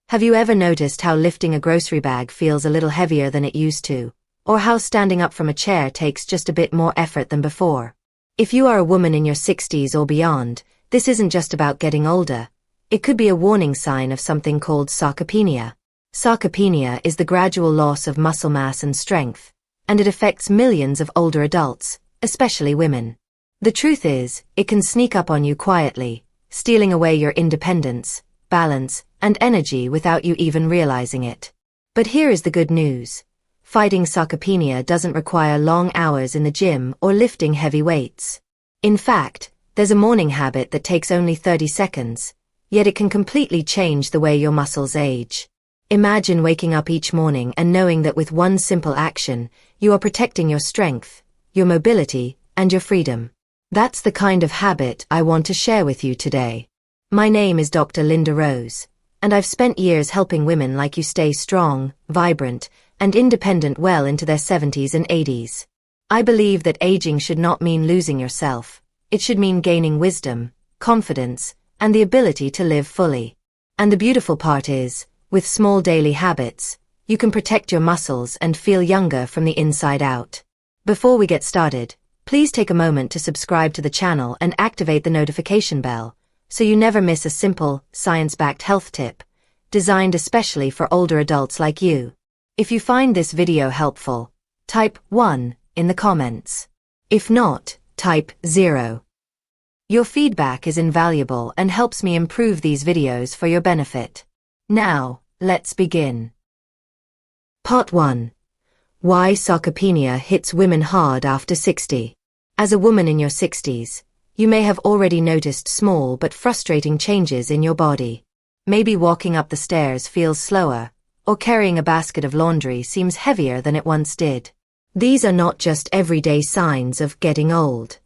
Have you ever noticed how lifting a grocery bag feels a little heavier than it used to? Or how standing up from a chair takes just a bit more effort than before? If you are a woman in your 60s or beyond, this isn't just about getting older. It could be a warning sign of something called sarcopenia. Sarcopenia is the gradual loss of muscle mass and strength, and it affects millions of older adults, especially women. The truth is, it can sneak up on you quietly, stealing away your independence, balance, and energy without you even realizing it. But here is the good news. Fighting sarcopenia doesn't require long hours in the gym or lifting heavy weights. In fact, there's a morning habit that takes only 30 seconds, yet it can completely change the way your muscles age. Imagine waking up each morning and knowing that with one simple action, you are protecting your strength, your mobility, and your freedom. That's the kind of habit I want to share with you today. My name is Dr. Linda Rose, and I've spent years helping women like you stay strong, vibrant, and independent well into their 70s and 80s. I believe that aging should not mean losing yourself. It should mean gaining wisdom, confidence, and the ability to live fully. And the beautiful part is, with small daily habits, you can protect your muscles and feel younger from the inside out. Before we get started, please take a moment to subscribe to the channel and activate the notification bell, so you never miss a simple, science-backed health tip, designed especially for older adults like you. If you find this video helpful, type 1 in the comments. If not, type 0. Your feedback is invaluable and helps me improve these videos for your benefit. Now, let's begin. Part 1. Why sarcopenia hits women hard after 60. As a woman in your 60s, you may have already noticed small but frustrating changes in your body. Maybe walking up the stairs feels slower, or carrying a basket of laundry seems heavier than it once did. These are not just everyday signs of getting old.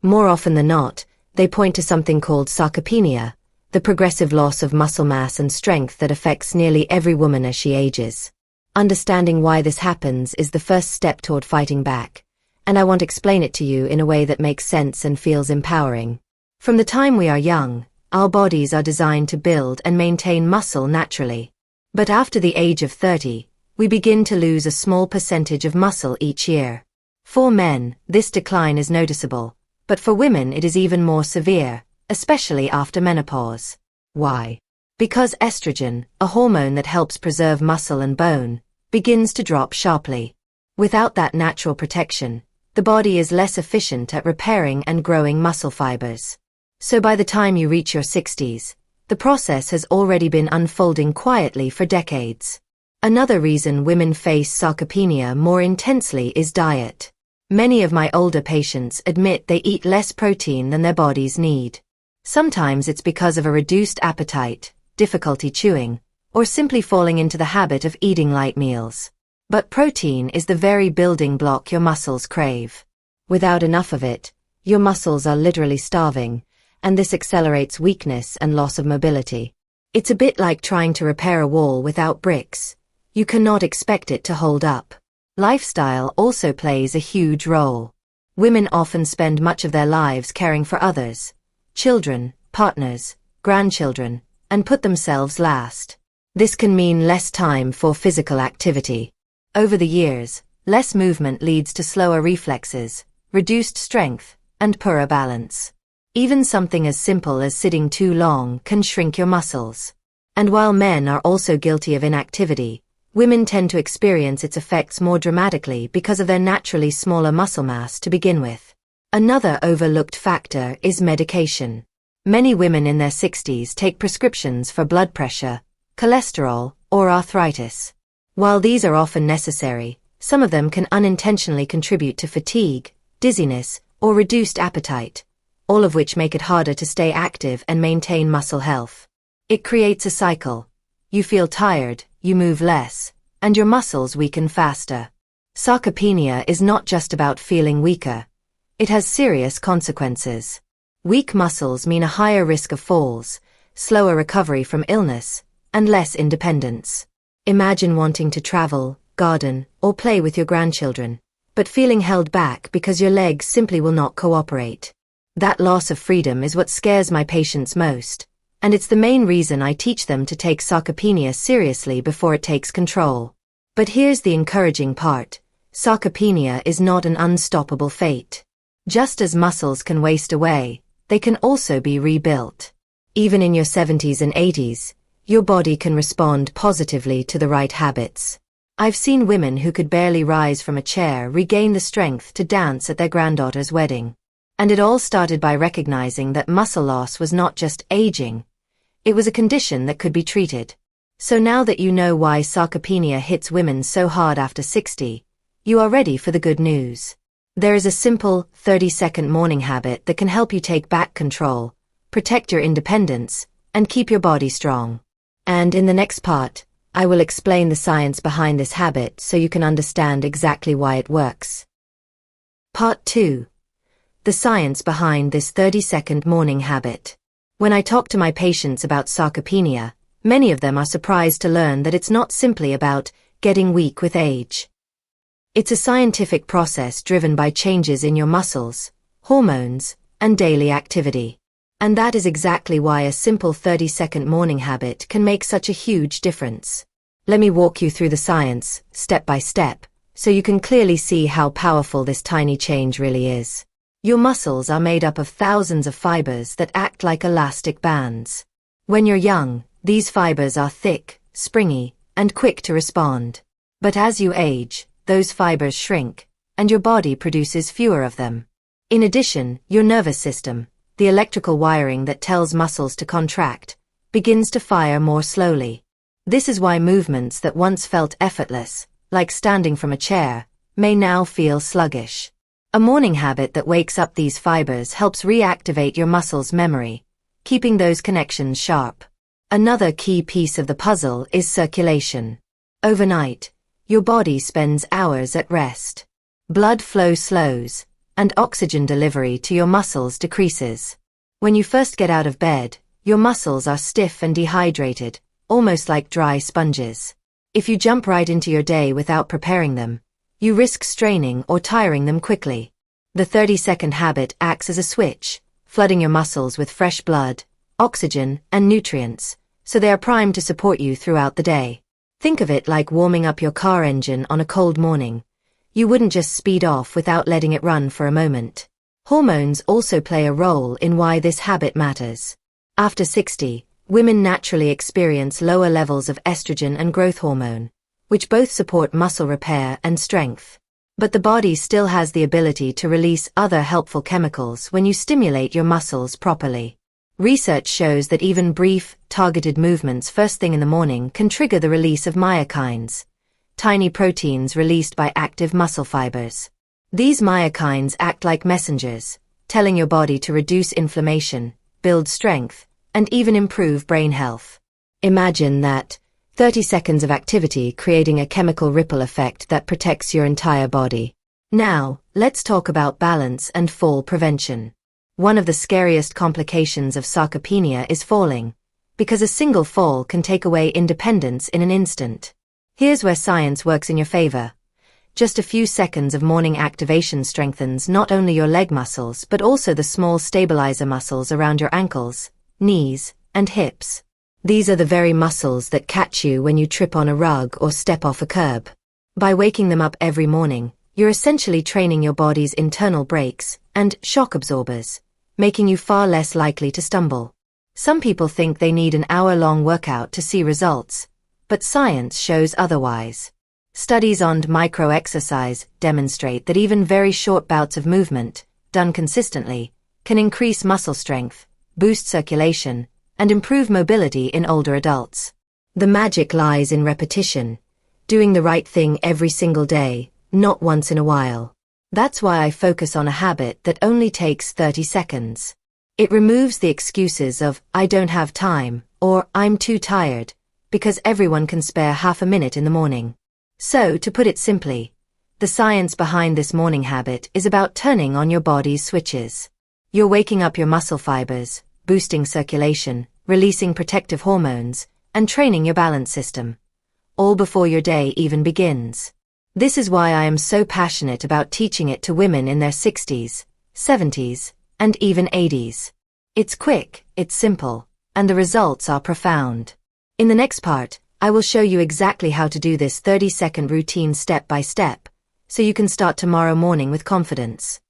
More often than not, they point to something called sarcopenia, the progressive loss of muscle mass and strength that affects nearly every woman as she ages. Understanding why this happens is the first step toward fighting back, and I want to explain it to you in a way that makes sense and feels empowering. From the time we are young, our bodies are designed to build and maintain muscle naturally. But after the age of 30, we begin to lose a small percentage of muscle each year. For men, this decline is noticeable, but for women it is even more severe, especially after menopause. Why? Because estrogen, a hormone that helps preserve muscle and bone, begins to drop sharply. Without that natural protection, the body is less efficient at repairing and growing muscle fibers. So by the time you reach your 60s, the process has already been unfolding quietly for decades. Another reason women face sarcopenia more intensely is diet. Many of my older patients admit they eat less protein than their bodies need. Sometimes it's because of a reduced appetite, difficulty chewing, or simply falling into the habit of eating light meals. But protein is the very building block your muscles crave. Without enough of it, your muscles are literally starving, and this accelerates weakness and loss of mobility. It's a bit like trying to repair a wall without bricks. You cannot expect it to hold up. Lifestyle also plays a huge role. Women often spend much of their lives caring for others, children, partners, grandchildren, and put themselves last. This can mean less time for physical activity. Over the years, less movement leads to slower reflexes, reduced strength, and poorer balance. Even something as simple as sitting too long can shrink your muscles. And while men are also guilty of inactivity, women tend to experience its effects more dramatically because of their naturally smaller muscle mass to begin with. Another overlooked factor is medication. Many women in their 60s take prescriptions for blood pressure, cholesterol, or arthritis. While these are often necessary, some of them can unintentionally contribute to fatigue, dizziness, or reduced appetite, all of which make it harder to stay active and maintain muscle health. It creates a cycle. You feel tired, you move less, and your muscles weaken faster. Sarcopenia is not just about feeling weaker. It has serious consequences. Weak muscles mean a higher risk of falls, slower recovery from illness, and less independence. Imagine wanting to travel, garden, or play with your grandchildren, but feeling held back because your legs simply will not cooperate. That loss of freedom is what scares my patients most. And it's the main reason I teach them to take sarcopenia seriously before it takes control. But here's the encouraging part. Sarcopenia is not an unstoppable fate. Just as muscles can waste away, they can also be rebuilt. Even in your 70s and 80s, your body can respond positively to the right habits. I've seen women who could barely rise from a chair regain the strength to dance at their granddaughter's wedding. And it all started by recognizing that muscle loss was not just aging. It was a condition that could be treated. So now that you know why sarcopenia hits women so hard after 60, you are ready for the good news. There is a simple 30-second morning habit that can help you take back control, protect your independence, and keep your body strong. And in the next part, I will explain the science behind this habit so you can understand exactly why it works. Part 2. The science behind this 30-second morning habit. When I talk to my patients about sarcopenia, many of them are surprised to learn that it's not simply about getting weak with age. It's a scientific process driven by changes in your muscles, hormones, and daily activity. And that is exactly why a simple 30-second morning habit can make such a huge difference. Let me walk you through the science, step by step, so you can clearly see how powerful this tiny change really is. Your muscles are made up of thousands of fibers that act like elastic bands. When you're young, these fibers are thick, springy, and quick to respond. But as you age, those fibers shrink, and your body produces fewer of them. In addition, your nervous system, the electrical wiring that tells muscles to contract, begins to fire more slowly. This is why movements that once felt effortless, like standing from a chair, may now feel sluggish. A morning habit that wakes up these fibers helps reactivate your muscles' memory, keeping those connections sharp. Another key piece of the puzzle is circulation. Overnight, your body spends hours at rest. Blood flow slows, and oxygen delivery to your muscles decreases. When you first get out of bed, your muscles are stiff and dehydrated, almost like dry sponges. If you jump right into your day without preparing them, you risk straining or tiring them quickly. The 30-second habit acts as a switch, flooding your muscles with fresh blood, oxygen, and nutrients, so they are primed to support you throughout the day. Think of it like warming up your car engine on a cold morning. You wouldn't just speed off without letting it run for a moment. Hormones also play a role in why this habit matters. After 60, women naturally experience lower levels of estrogen and growth hormone, which both support muscle repair and strength. But the body still has the ability to release other helpful chemicals when you stimulate your muscles properly. Research shows that even brief, targeted movements first thing in the morning can trigger the release of myokines, tiny proteins released by active muscle fibers. These myokines act like messengers, telling your body to reduce inflammation, build strength, and even improve brain health. Imagine that 30 seconds of activity creating a chemical ripple effect that protects your entire body. Now, let's talk about balance and fall prevention. One of the scariest complications of sarcopenia is falling, because a single fall can take away independence in an instant. Here's where science works in your favor. Just a few seconds of morning activation strengthens not only your leg muscles but also the small stabilizer muscles around your ankles, knees, and hips. These are the very muscles that catch you when you trip on a rug or step off a curb. By waking them up every morning, you're essentially training your body's internal brakes and shock absorbers, making you far less likely to stumble. Some people think they need an hour-long workout to see results, but science shows otherwise. Studies on micro-exercise demonstrate that even very short bouts of movement, done consistently, can increase muscle strength, boost circulation, and improve mobility in older adults. The magic lies in repetition, doing the right thing every single day, not once in a while. That's why I focus on a habit that only takes 30 seconds. It removes the excuses of, "I don't have time," or "I'm too tired," because everyone can spare half a minute in the morning. So, to put it simply, the science behind this morning habit is about turning on your body's switches. You're waking up your muscle fibers, boosting circulation, releasing protective hormones, and training your balance system, all before your day even begins. This is why I am so passionate about teaching it to women in their 60s, 70s, and even 80s. It's quick, it's simple, and the results are profound. In the next part, I will show you exactly how to do this 30-second routine step by step, so you can start tomorrow morning with confidence.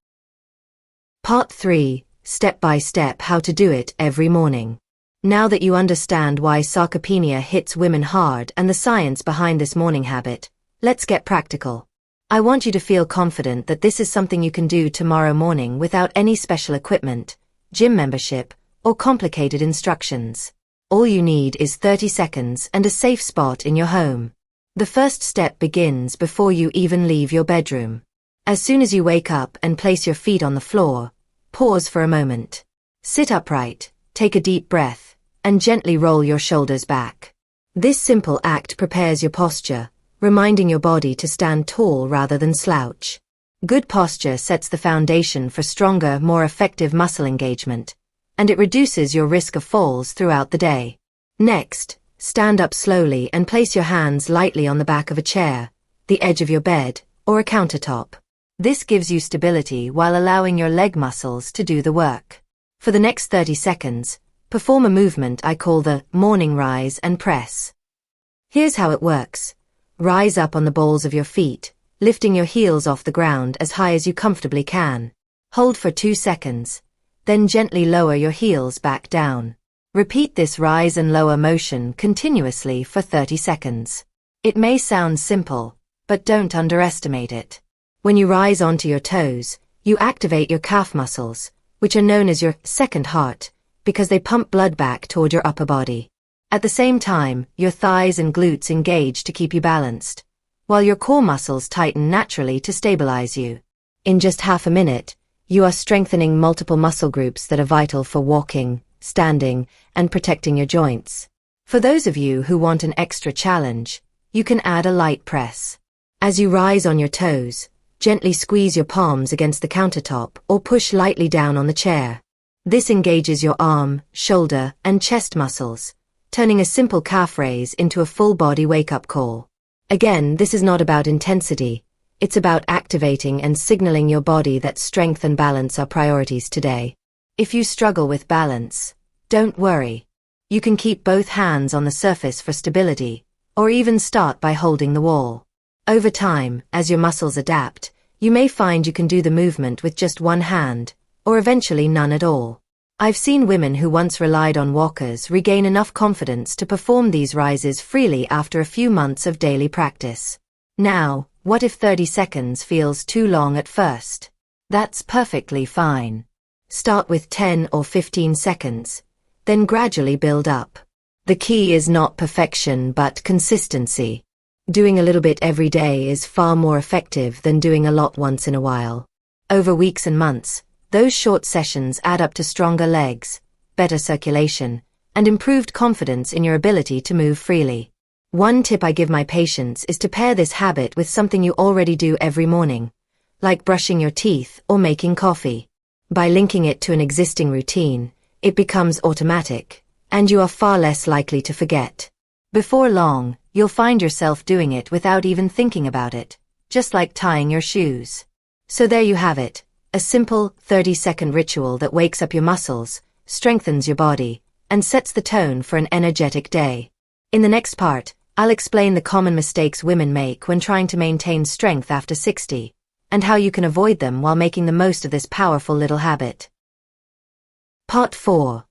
Part 3, Step by Step How to Do It Every Morning. Now that you understand why sarcopenia hits women hard and the science behind this morning habit, let's get practical. I want you to feel confident that this is something you can do tomorrow morning without any special equipment, gym membership, or complicated instructions. All you need is 30 seconds and a safe spot in your home. The first step begins before you even leave your bedroom. As soon as you wake up and place your feet on the floor, pause for a moment. Sit upright, take a deep breath, and gently roll your shoulders back. This simple act prepares your posture, reminding your body to stand tall rather than slouch. Good posture sets the foundation for stronger, more effective muscle engagement, and it reduces your risk of falls throughout the day. Next, stand up slowly and place your hands lightly on the back of a chair, the edge of your bed, or a countertop. This gives you stability while allowing your leg muscles to do the work. For the next 30 seconds, perform a movement I call the morning rise and press. Here's how it works. Rise up on the balls of your feet, lifting your heels off the ground as high as you comfortably can. Hold for 2 seconds, then gently lower your heels back down. Repeat this rise and lower motion continuously for 30 seconds. It may sound simple, but don't underestimate it. When you rise onto your toes, you activate your calf muscles, which are known as your second heart, because they pump blood back toward your upper body. At the same time, your thighs and glutes engage to keep you balanced, while your core muscles tighten naturally to stabilize you. In just half a minute, you are strengthening multiple muscle groups that are vital for walking, standing, and protecting your joints. For those of you who want an extra challenge, you can add a light press. As you rise on your toes, gently squeeze your palms against the countertop or push lightly down on the chair. This engages your arm, shoulder, and chest muscles, turning a simple calf raise into a full-body wake-up call. Again, this is not about intensity. It's about activating and signaling your body that strength and balance are priorities today. If you struggle with balance, don't worry. You can keep both hands on the surface for stability, or even start by holding the wall. Over time, as your muscles adapt, you may find you can do the movement with just one hand, or eventually none at all. I've seen women who once relied on walkers regain enough confidence to perform these rises freely after a few months of daily practice. Now, what if 30 seconds feels too long at first? That's perfectly fine. Start with 10 or 15 seconds, then gradually build up. The key is not perfection but consistency. Doing a little bit every day is far more effective than doing a lot once in a while. Over weeks and months, those short sessions add up to stronger legs, better circulation, and improved confidence in your ability to move freely. One tip I give my patients is to pair this habit with something you already do every morning, like brushing your teeth or making coffee. By linking it to an existing routine, it becomes automatic, and you are far less likely to forget. Before long, you'll find yourself doing it without even thinking about it, just like tying your shoes. So there you have it, a simple 30-second ritual that wakes up your muscles, strengthens your body, and sets the tone for an energetic day. In the next part, I'll explain the common mistakes women make when trying to maintain strength after 60, and how you can avoid them while making the most of this powerful little habit. Part 4.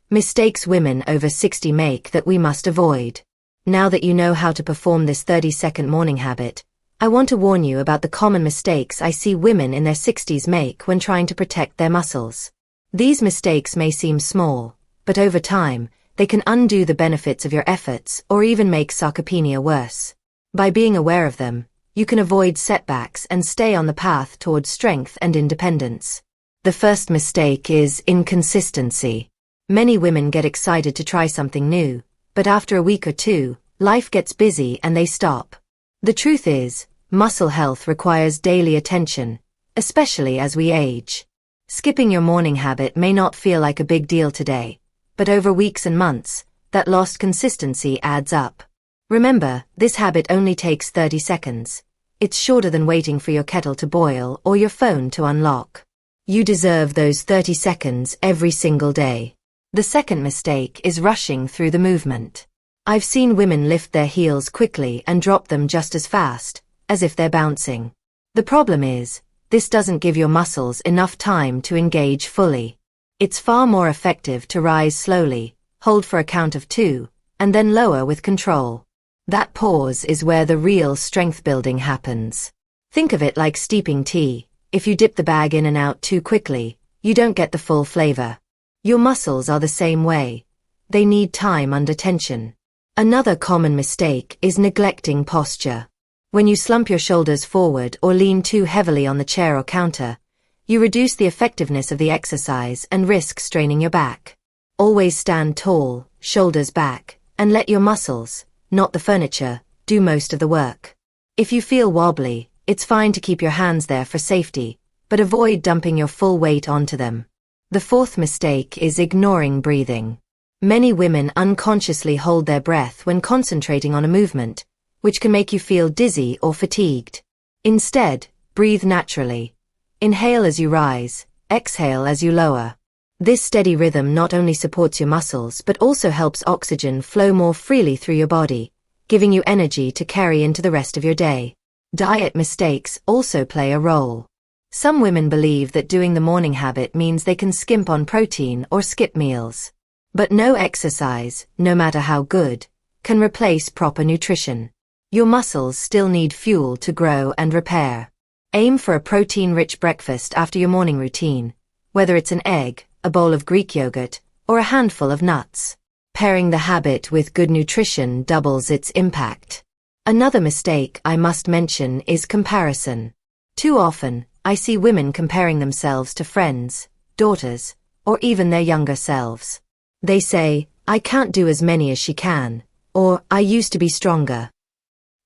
Mistakes women over 60 make that we must avoid. Now that you know how to perform this 30-second morning habit, I want to warn you about the common mistakes I see women in their 60s make when trying to protect their muscles. These mistakes may seem small, but over time, they can undo the benefits of your efforts or even make sarcopenia worse. By being aware of them, you can avoid setbacks and stay on the path towards strength and independence. The first mistake is inconsistency. Many women get excited to try something new, but after a week or two, life gets busy and they stop. The truth is, muscle health requires daily attention, especially as we age. Skipping your morning habit may not feel like a big deal today, but over weeks and months, that lost consistency adds up. Remember, this habit only takes 30 seconds. It's shorter than waiting for your kettle to boil or your phone to unlock. You deserve those 30 seconds every single day. The second mistake is rushing through the movement. I've seen women lift their heels quickly and drop them just as fast, as if they're bouncing. The problem is, this doesn't give your muscles enough time to engage fully. It's far more effective to rise slowly, hold for a count of 2, and then lower with control. That pause is where the real strength building happens. Think of it like steeping tea. If you dip the bag in and out too quickly, you don't get the full flavor. Your muscles are the same way. They need time under tension. Another common mistake is neglecting posture. When you slump your shoulders forward or lean too heavily on the chair or counter, you reduce the effectiveness of the exercise and risk straining your back. Always stand tall, shoulders back, and let your muscles, not the furniture, do most of the work. If you feel wobbly, it's fine to keep your hands there for safety, but avoid dumping your full weight onto them. The fourth mistake is ignoring breathing. Many women unconsciously hold their breath when concentrating on a movement, which can make you feel dizzy or fatigued. Instead, breathe naturally. Inhale as you rise, exhale as you lower. This steady rhythm not only supports your muscles but also helps oxygen flow more freely through your body, giving you energy to carry into the rest of your day. Diet mistakes also play a role. Some women believe that doing the morning habit means they can skimp on protein or skip meals. But no exercise, no matter how good, can replace proper nutrition. Your muscles still need fuel to grow and repair. Aim for a protein-rich breakfast after your morning routine, whether it's an egg, a bowl of Greek yogurt, or a handful of nuts. Pairing the habit with good nutrition doubles its impact. Another mistake I must mention is comparison. Too often, I see women comparing themselves to friends, daughters, or even their younger selves. They say, "I can't do as many as she can," or "I used to be stronger."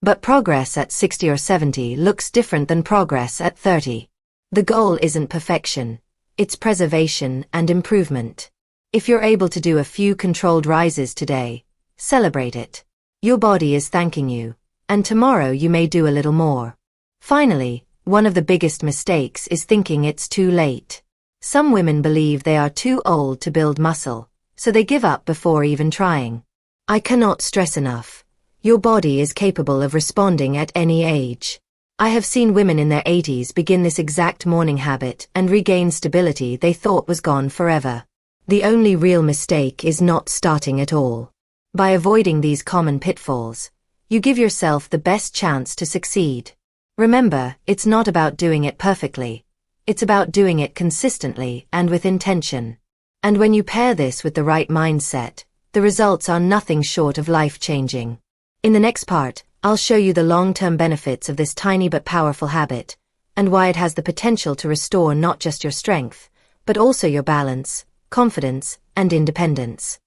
But progress at 60 or 70 looks different than progress at 30. The goal isn't perfection, it's preservation and improvement. If you're able to do a few controlled rises today, celebrate it. Your body is thanking you, and tomorrow you may do a little more. Finally, one of the biggest mistakes is thinking it's too late. Some women believe they are too old to build muscle, so they give up before even trying. I cannot stress enough. Your body is capable of responding at any age. I have seen women in their 80s begin this exact morning habit and regain stability they thought was gone forever. The only real mistake is not starting at all. By avoiding these common pitfalls, you give yourself the best chance to succeed. Remember, it's not about doing it perfectly. It's about doing it consistently and with intention. And when you pair this with the right mindset, the results are nothing short of life-changing. In the next part, I'll show you the long-term benefits of this tiny but powerful habit, and why it has the potential to restore not just your strength, but also your balance, confidence, and independence.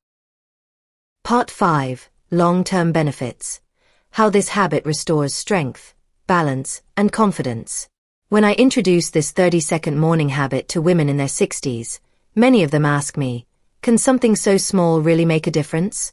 Part 5. Long-term benefits. How this habit restores strength, balance, and confidence. When I introduce this 30-second morning habit to women in their 60s, many of them ask me, "Can something so small really make a difference?"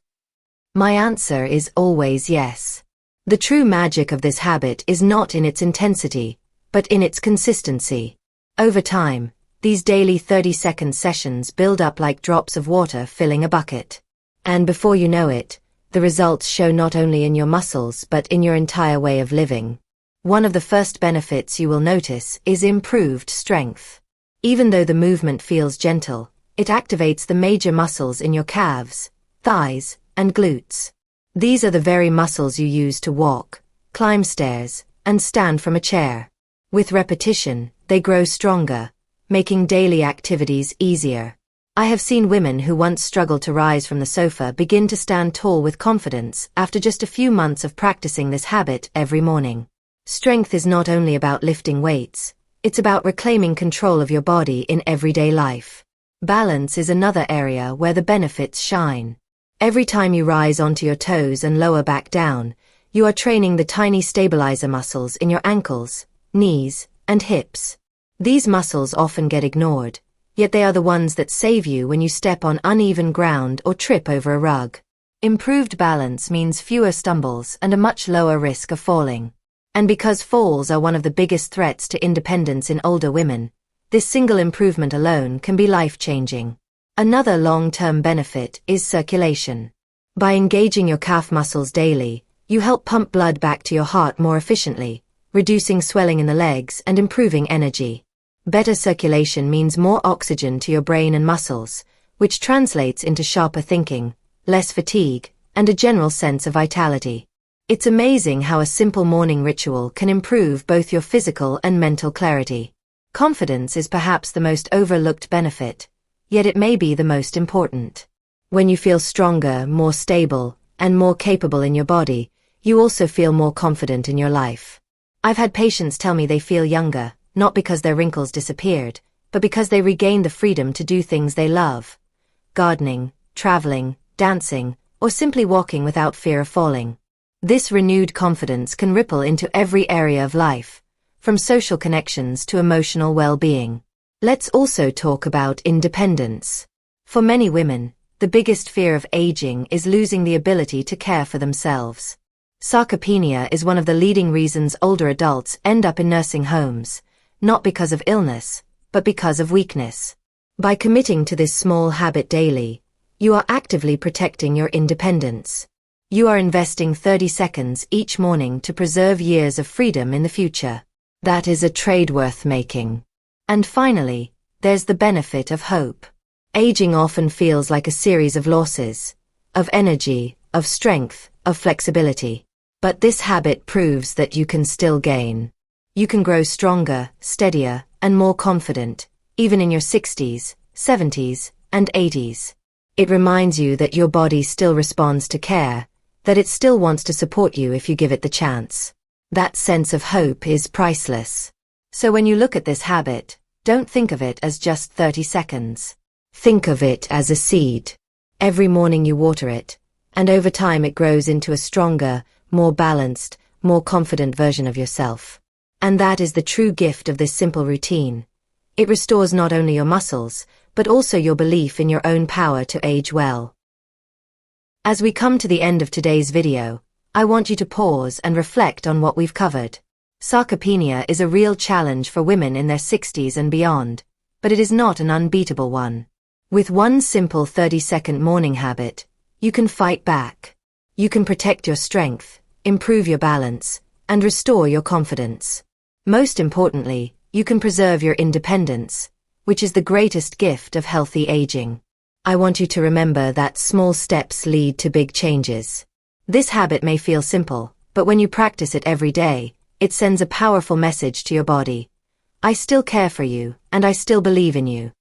My answer is always yes. The true magic of this habit is not in its intensity, but in its consistency. Over time, these daily 30-second sessions build up like drops of water filling a bucket. And before you know it, the results show not only in your muscles but in your entire way of living. One of the first benefits you will notice is improved strength. Even though the movement feels gentle, it activates the major muscles in your calves, thighs, and glutes. These are the very muscles you use to walk, climb stairs, and stand from a chair. With repetition, they grow stronger, making daily activities easier. I have seen women who once struggled to rise from the sofa begin to stand tall with confidence after just a few months of practicing this habit every morning. Strength is not only about lifting weights, it's about reclaiming control of your body in everyday life. Balance is another area where the benefits shine. Every time you rise onto your toes and lower back down, you are training the tiny stabilizer muscles in your ankles, knees, and hips. These muscles often get ignored, yet they are the ones that save you when you step on uneven ground or trip over a rug. Improved balance means fewer stumbles and a much lower risk of falling. And because falls are one of the biggest threats to independence in older women, this single improvement alone can be life-changing. Another long-term benefit is circulation. By engaging your calf muscles daily, you help pump blood back to your heart more efficiently, reducing swelling in the legs and improving energy. Better circulation means more oxygen to your brain and muscles, which translates into sharper thinking, less fatigue, and a general sense of vitality. It's amazing how a simple morning ritual can improve both your physical and mental clarity. Confidence is perhaps the most overlooked benefit, yet it may be the most important. When you feel stronger, more stable, and more capable in your body, you also feel more confident in your life. I've had patients tell me they feel younger, not because their wrinkles disappeared, but because they regained the freedom to do things they love. Gardening, traveling, dancing, or simply walking without fear of falling. This renewed confidence can ripple into every area of life, from social connections to emotional well-being. Let's also talk about independence. For many women, the biggest fear of aging is losing the ability to care for themselves. Sarcopenia is one of the leading reasons older adults end up in nursing homes, not because of illness, but because of weakness. By committing to this small habit daily, you are actively protecting your independence. You are investing 30 seconds each morning to preserve years of freedom in the future. That is a trade worth making. And finally, there's the benefit of hope. Aging often feels like a series of losses, of energy, of strength, of flexibility. But this habit proves that you can still gain. You can grow stronger, steadier, and more confident, even in your 60s, 70s, and 80s. It reminds you that your body still responds to care, that it still wants to support you if you give it the chance. That sense of hope is priceless. So when you look at this habit, don't think of it as just 30 seconds. Think of it as a seed. Every morning you water it, and over time it grows into a stronger, more balanced, more confident version of yourself. And that is the true gift of this simple routine. It restores not only your muscles, but also your belief in your own power to age well. As we come to the end of today's video, I want you to pause and reflect on what we've covered. Sarcopenia is a real challenge for women in their 60s and beyond, but it is not an unbeatable one. With one simple 30-second morning habit, you can fight back. You can protect your strength, improve your balance, and restore your confidence. Most importantly, you can preserve your independence, which is the greatest gift of healthy aging. I want you to remember that small steps lead to big changes. This habit may feel simple, but when you practice it every day, it sends a powerful message to your body. I still care for you, and I still believe in you.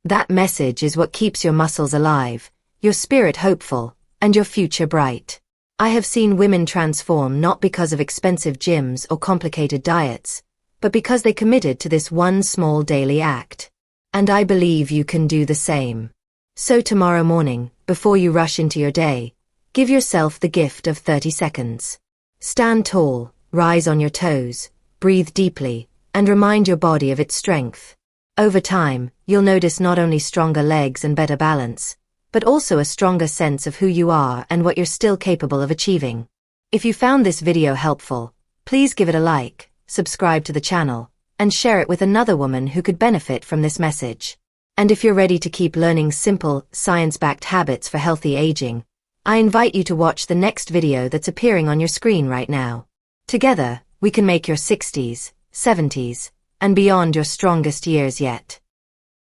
That message is what keeps your muscles alive, your spirit hopeful, and your future bright. I have seen women transform not because of expensive gyms or complicated diets, but because they committed to this one small daily act. And I believe you can do the same. So tomorrow morning, before you rush into your day, give yourself the gift of 30 seconds. Stand tall, rise on your toes, breathe deeply, and remind your body of its strength. Over time, you'll notice not only stronger legs and better balance, but also a stronger sense of who you are and what you're still capable of achieving. If you found this video helpful, please give it a like, subscribe to the channel, and share it with another woman who could benefit from this message. And if you're ready to keep learning simple, science-backed habits for healthy aging, I invite you to watch the next video that's appearing on your screen right now. Together, we can make your 60s, 70s, and beyond your strongest years yet.